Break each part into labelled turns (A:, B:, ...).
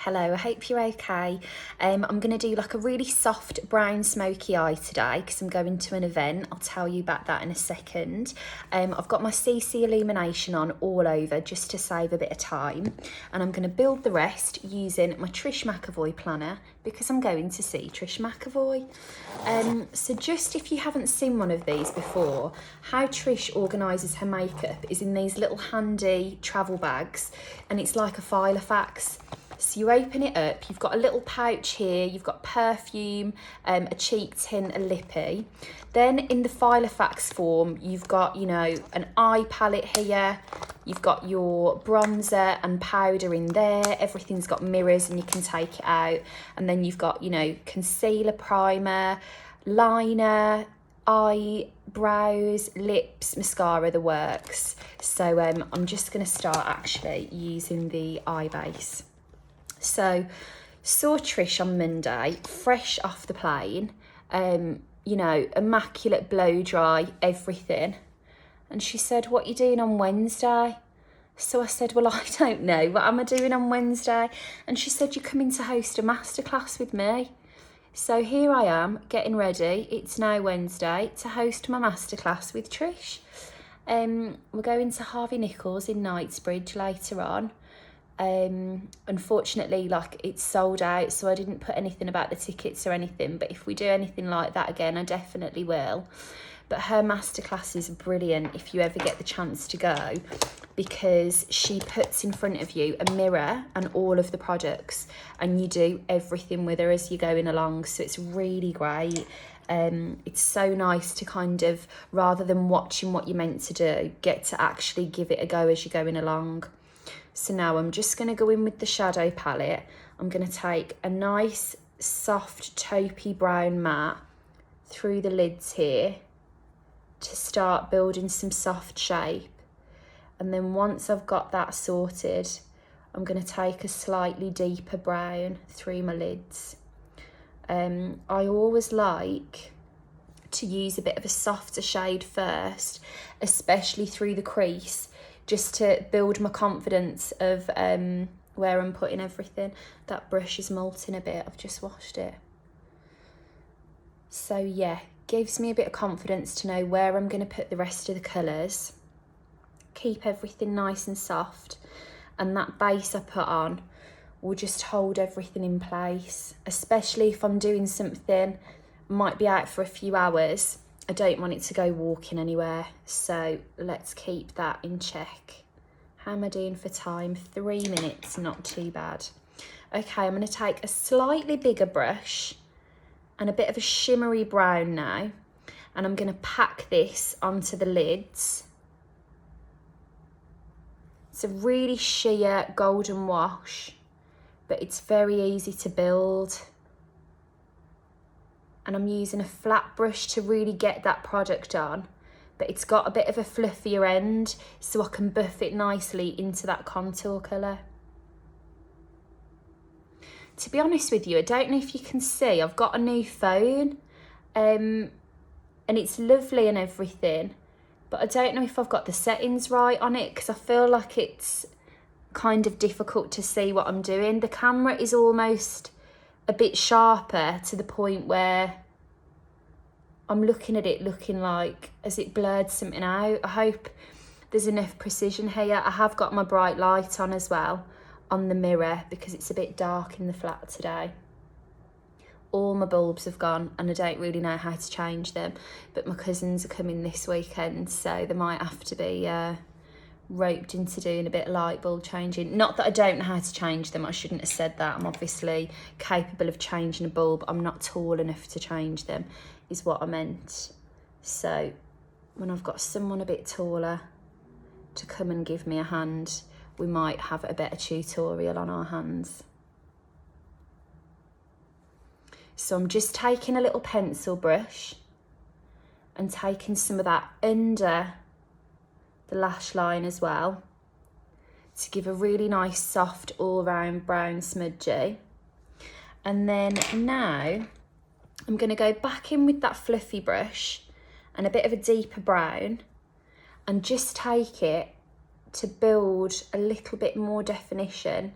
A: Hello, I hope you're okay. I'm going to do like a really soft brown smoky eye today because I'm going to an event. I'll tell you about that in a second. I've got my CC illumination on all over just to save a bit of time, and I'm going to build the rest using my Trish McEvoy planner because I'm going to see Trish McEvoy. So just if you haven't seen one of these before, how Trish organises her makeup is in these little handy travel bags, and it's like a file of fax. So you open it up, you've got a little pouch here, you've got perfume, a cheek tint, a lippy. Then in the Filofax form, you've got, you know, an eye palette here, you've got your bronzer and powder in there, everything's got mirrors and you can take it out. And then you've got, you know, concealer, primer, liner, eyebrows, lips, mascara, the works. So I'm just going to start actually using the eye base. So, saw Trish on Monday, fresh off the plane, you know, immaculate blow dry, everything. And she said, "What are you doing on Wednesday?" So I said, "Well, I don't know. What am I doing on Wednesday?" And she said, "You're coming to host a masterclass with me." So here I am, getting ready. It's now Wednesday to host my masterclass with Trish. We're going to Harvey Nichols in Knightsbridge later on. Unfortunately, like, it's sold out, so I didn't put anything about the tickets or anything, but if we do anything like that again, I definitely will. But her masterclass is brilliant if you ever get the chance to go, because she puts in front of you a mirror and all of the products, and you do everything with her as you're going along, so it's really great. It's so nice to kind of, rather than watching what you're meant to do, get to actually give it a go as you're going along. So now I'm just going to go in with the shadow palette. I'm going to take a nice soft taupey brown matte through the lids here to start building some soft shape. And then once I've got that sorted, I'm going to take a slightly deeper brown through my lids. I always like to use a bit of a softer shade first, especially through the crease, just to build my confidence of where I'm putting everything. That brush is molting a bit, I've just washed it. So yeah, gives me a bit of confidence to know where I'm going to put the rest of the colours. Keep everything nice and soft, and that base I put on will just hold everything in place, especially if I'm doing something, might be out for a few hours. I don't want it to go walking anywhere, so let's keep that in check. How am I doing for time? 3 minutes, not too bad. Okay, I'm going to take a slightly bigger brush and a bit of a shimmery brown now, and I'm going to pack this onto the lids. It's a really sheer golden wash, but it's very easy to build. And I'm using a flat brush to really get that product on, but it's got a bit of a fluffier end, so I can buff it nicely into that contour colour. To be honest with you, I don't know if you can see, I've got a new phone, and it's lovely and everything, but I don't know if I've got the settings right on it, because I feel like it's kind of difficult to see what I'm doing. The camera is almost a bit sharper to the point where I'm looking at it looking like as it blurred something out. I hope there's enough precision here. I have got my bright light on as well on the mirror because it's a bit dark in the flat today. All my bulbs have gone and I don't really know how to change them, but my cousins are coming this weekend, so they might have to be roped into doing a bit of light bulb changing. Not that I don't know how to change them, I shouldn't have said that. I'm obviously capable of changing a bulb. I'm not tall enough to change them, is what I meant. So when I've got someone a bit taller to come and give me a hand, we might have a better tutorial on our hands. So I'm just taking a little pencil brush and taking some of that under the lash line as well to give a really nice soft all-round brown smudgy. And then now I'm going to go back in with that fluffy brush and a bit of a deeper brown and just take it to build a little bit more definition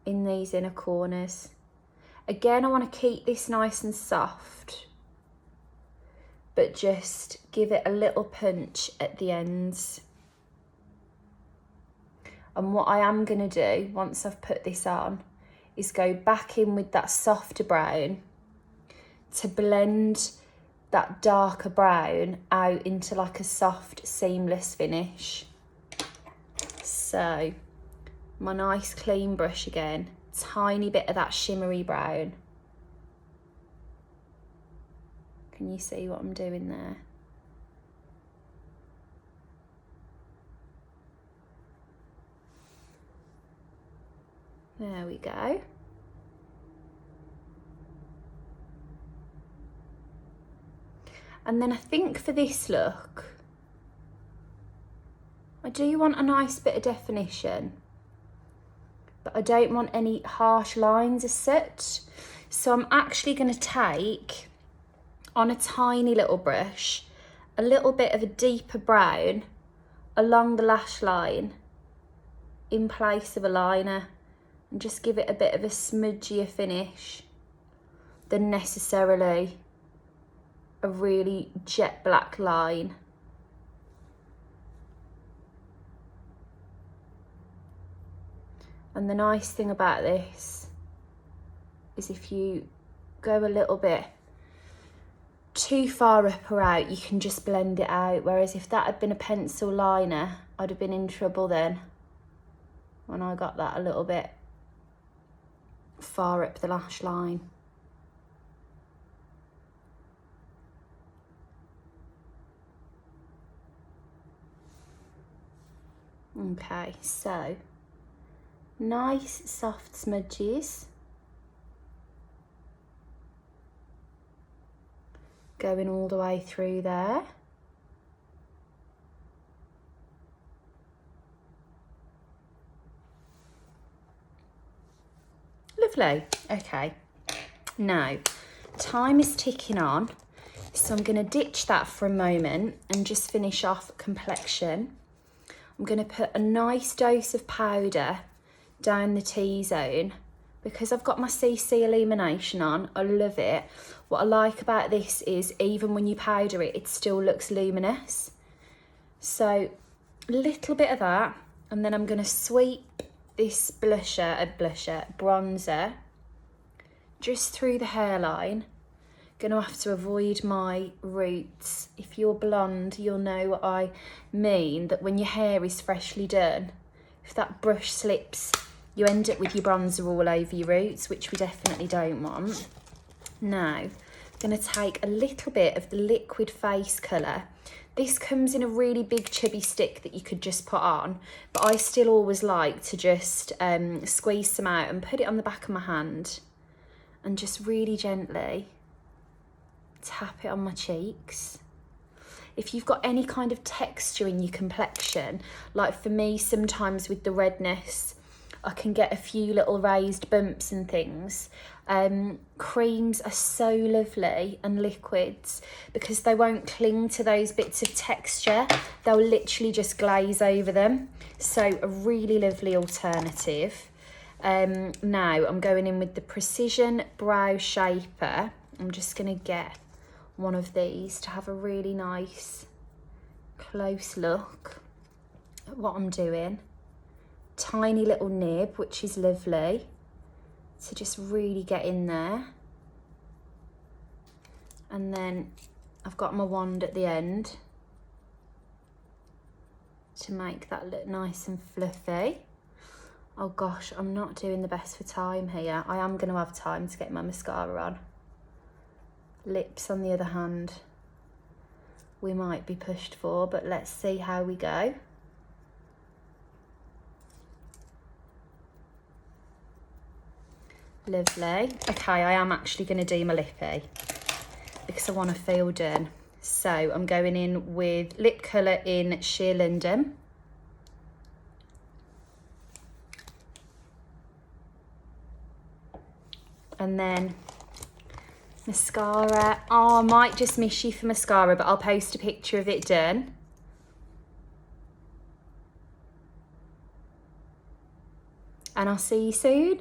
A: in these inner corners. Again, I want to keep this nice and soft, but just give it a little punch at the ends. And what I am going to do once I've put this on is go back in with that softer brown to blend that darker brown out into like a soft seamless finish. So my nice clean brush again, tiny bit of that shimmery brown. Can you see what I'm doing there? There we go. And then I think for this look, I do want a nice bit of definition, but I don't want any harsh lines as such. So I'm actually going to take, on a tiny little brush, a little bit of a deeper brown along the lash line in place of a liner, and just give it a bit of a smudgier finish than necessarily a really jet black line. And the nice thing about this is if you go a little bit too far up or out, you can just blend it out. Whereas if that had been a pencil liner, I'd have been in trouble then when I got that a little bit far up the lash line. Okay, so nice soft smudges going all the way through there. Lovely. Okay, now time is ticking on, so I'm going to ditch that for a moment and just finish off complexion. I'm going to put a nice dose of powder down the T-zone because I've got my CC illumination on. I love it. What I like about this is even when you powder it, it still looks luminous. So a little bit of that, and then I'm going to sweep this bronzer just through the hairline. Going to have to avoid my roots. If you're blonde, you'll know what I mean, that when your hair is freshly done, if that brush slips, you end up with your bronzer all over your roots, which we definitely don't want. Now, I'm going to take a little bit of the liquid face colour. This comes in a really big chubby stick that you could just put on, but I still always like to just squeeze some out and put it on the back of my hand and just really gently tap it on my cheeks. If you've got any kind of texture in your complexion, like for me, sometimes with the redness, I can get a few little raised bumps and things. Creams are so lovely, and liquids, because they won't cling to those bits of texture. They'll literally just glaze over them. So a really lovely alternative. Now I'm going in with the Precision Brow Shaper. I'm just going to get one of these to have a really nice close look at what I'm doing. Tiny little nib, which is lovely, to just really get in there. And then I've got my wand at the end to make that look nice and fluffy. Oh gosh, I'm not doing the best for time here. I am going to have time to get my mascara on. Lips, on the other hand, we might be pushed for, but let's see how we go. Lovely. Okay, I am actually going to do my lippy because I want to feel done. So I'm going in with lip colour in Sheer London. And then mascara. Oh, I might just miss you for mascara, but I'll post a picture of it done. And I'll see you soon.